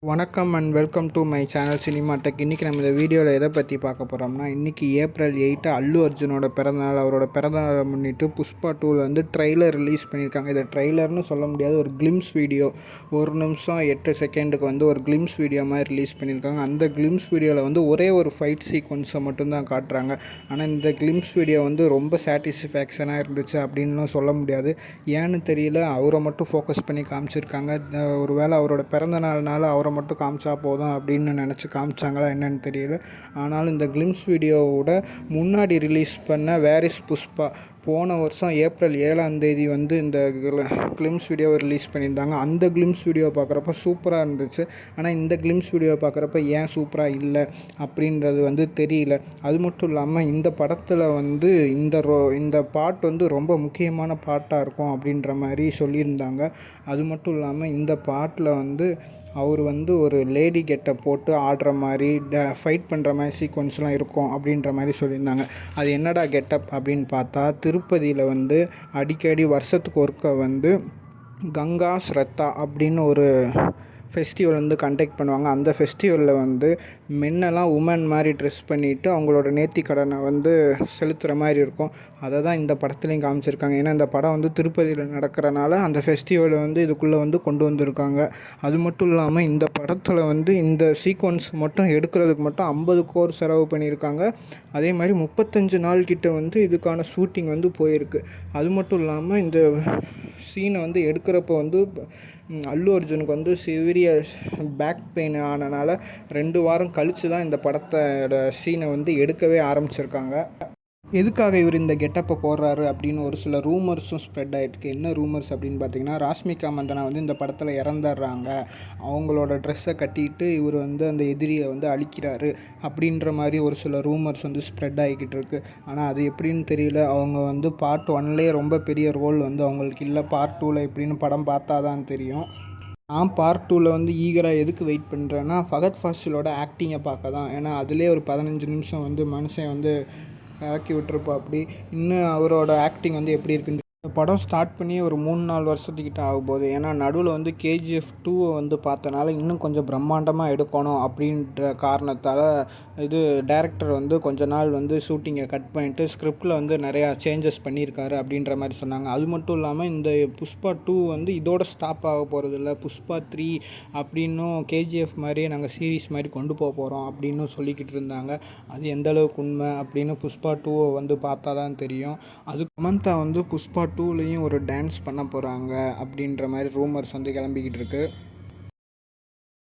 வணக்கம் and welcome to my channel cinema tech. இன்றைக்கி நம்ம இந்த வீடியோவில் எதை பற்றி பார்க்க போகிறோம்னா, இன்றைக்கி April 8 அல்லு அர்ஜுனோட பிறந்தநாள். அவரோட பிறந்தநாளை முன்னிட்டு புஷ்பா 2 வந்து ட்ரெய்லர் ரிலீஸ் பண்ணியிருக்காங்க. இதை ட்ரெய்லர்னு சொல்ல முடியாது, ஒரு கிளிம்ஸ் வீடியோ, 1 நிமிஷம் 8 செகண்டுக்கு வந்து ஒரு கிளிம்ஸ் வீடியோ மாதிரி ரிலீஸ் பண்ணியிருக்காங்க. அந்த கிளிம்ஸ் வீடியோவில் வந்து ஒரே ஒரு ஃபைட் சீக்வன்ஸை மட்டும்தான் காட்டுறாங்க. ஆனால் இந்த கிளிம்ஸ் வீடியோ வந்து ரொம்ப சாட்டிஸ்ஃபேக்ஷனாக இருந்துச்சு அப்படின்னு சொல்ல முடியாது. ஏன்னு தெரியல, அவரை மட்டும் ஃபோக்கஸ் பண்ணி காமிச்சிருக்காங்க. ஒரு வேளை அவரோட பிறந்தநாள்னால அவரை மட்டும் காமிச்சா போதும் அப்படின்னு நினச்சி காமிச்சாங்களா என்னன்னு தெரியல. ஆனாலும் இந்த கிளிம்ஸ் வீடியோவோட முன்னாடி ரிலீஸ் பண்ண வேர் இஸ் புஷ்பா போன வருஷம் April 7 வந்து இந்த கிளிம்ஸ் வீடியோவை ரிலீஸ் பண்ணியிருந்தாங்க. அந்த கிளிம்ஸ் வீடியோ பார்க்குறப்ப சூப்பராக இருந்துச்சு. ஆனால் இந்த கிளிம்ஸ் வீடியோ பார்க்குறப்ப ஏன் சூப்பராக இல்லை அப்படின்றது வந்து தெரியல. அது மட்டும் இல்லாமல் இந்த படத்தில் வந்து இந்த பாட்டு வந்து ரொம்ப முக்கியமான பாட்டாக இருக்கும் அப்படின்ற மாதிரி சொல்லியிருந்தாங்க. அது மட்டும் இல்லாமல் இந்த பாட்டில் வந்து அவர் வந்து ஒரு லேடி கெட்டை போட்டு ஆடுற மாதிரி ஃபைட் பண்ணுற மாதிரி சீக்வன்ஸ்லாம் இருக்கும் அப்படின்ற மாதிரி சொல்லியிருந்தாங்க. அது என்னடா கெட்டப் அப்படின்னு பார்த்தா, திருப்பதியில் வந்து அடிக்கடி வருஷத்துக்கு ஒருக்க வந்து கங்கா ஸ்ரத்தா அப்படின்னு ஒரு ஃபெஸ்டிவல் வந்து கண்டக்ட் பண்ணுவாங்க. அந்த ஃபெஸ்டிவலில் வந்து மென்னெல்லாம் உமன் மாதிரி ட்ரெஸ் பண்ணிவிட்டு அவங்களோட நேர்த்திக்கடனை வந்து செலுத்துகிற மாதிரி இருக்கும். அதை தான் இந்த படத்துலையும் காமிச்சிருக்காங்க. ஏன்னா இந்த படம் வந்து திருப்பதியில் நடக்கிறனால அந்த ஃபெஸ்டிவலை வந்து இதுக்குள்ளே வந்து கொண்டு வந்திருக்காங்க. அது மட்டும் இல்லாமல் இந்த படத்தில் வந்து இந்த சீக்வன்ஸ் மட்டும் எடுக்கிறதுக்கு மட்டும் 50 கோடி செலவு பண்ணியிருக்காங்க. அதே மாதிரி 35 நாள் கிட்ட வந்து இதுக்கான ஷூட்டிங் வந்து போயிருக்கு. அது மட்டும் இல்லாமல் இந்த சீனை வந்து எடுக்கிறப்ப வந்து அல்லு அர்ஜுனுக்கு வந்து சிவியர் பேக் பெயின் ஆனனால 2 வாரம் கழித்து தான் இந்த படத்தோட சீனை வந்து எடுக்கவே ஆரம்பிச்சிருக்காங்க. எதுக்காக இவர் இந்த கெட்டப்பை போடுறாரு அப்படின்னு ஒரு சில ரூமர்ஸும் ஸ்ப்ரெட் ஆகிருக்கு. என்ன ரூமர்ஸ் அப்படின்னு பார்த்தீங்கன்னா, ராஷ்மிகா மந்தனா வந்து இந்த படத்தில் இறந்துடுறாங்க, அவங்களோட ட்ரெஸ்ஸை கட்டிட்டு இவர் வந்து அந்த எதிரியை வந்து அழிக்கிறாரு அப்படின்ற மாதிரி ஒரு சில ரூமர்ஸ் வந்து ஸ்ப்ரெட் ஆகிக்கிட்டு இருக்குது. ஆனால் அது எப்படின்னு தெரியல. அவங்க வந்து பார்ட் 1லேயே ரொம்ப பெரிய ரோல் வந்து அவங்களுக்கு இல்லை. பார்ட் 2ல் எப்படின்னு படம் பார்த்தா தான் தெரியும். நான் பார்ட் 2ல் வந்து ஈகராக எதுக்கு வெயிட் பண்ணுறேன்னா, ஃபகத் ஃபாசிலோட ஆக்டிங்கை பார்க்க தான். ஏன்னா அதிலே ஒரு 15 நிமிஷம் வந்து மனுஷன் வந்து கலக்கி விட்டுருப்பா. அப்படி இன்னும் அவரோட ஆக்டிங் வந்து எப்படி இருக்குன்னு இந்த படம் ஸ்டார்ட் பண்ணி ஒரு 3-4 வருஷத்துக்கிட்ட ஆகும்போது. ஏன்னா நடுவில் வந்து KGF 2 வந்து பார்த்தனால இன்னும் கொஞ்சம் பிரம்மாண்டமாக எடுக்கணும் அப்படின்ற காரணத்தால் இது டைரக்டர் வந்து கொஞ்ச நாள் வந்து ஷூட்டிங்கை கட் பண்ணிவிட்டு ஸ்கிரிப்டில் வந்து நிறையா சேஞ்சஸ் பண்ணியிருக்காரு அப்படின்ற மாதிரி சொன்னாங்க. அது மட்டும் இல்லாமல் இந்த புஷ்பா 2 வந்து இதோட ஸ்டாப் ஆக போகிறதில்ல, புஷ்பா 3 அப்படின்னும் KGF மாதிரியே நாங்கள் சீரீஸ் மாதிரி கொண்டு போக போகிறோம் அப்படின்னு சொல்லிக்கிட்டு இருந்தாங்க. அது எந்தளவுக்கு உண்மை அப்படின்னு புஷ்பா 2 வந்து பார்த்தா தான் தெரியும். அது சமந்தா வந்து புஷ்பா 2லேயும் ஒரு டான்ஸ் பண்ண போகிறாங்க அப்படின்ற மாதிரி ரூமர்ஸ் வந்து கிளம்பிக்கிட்டு இருக்குது.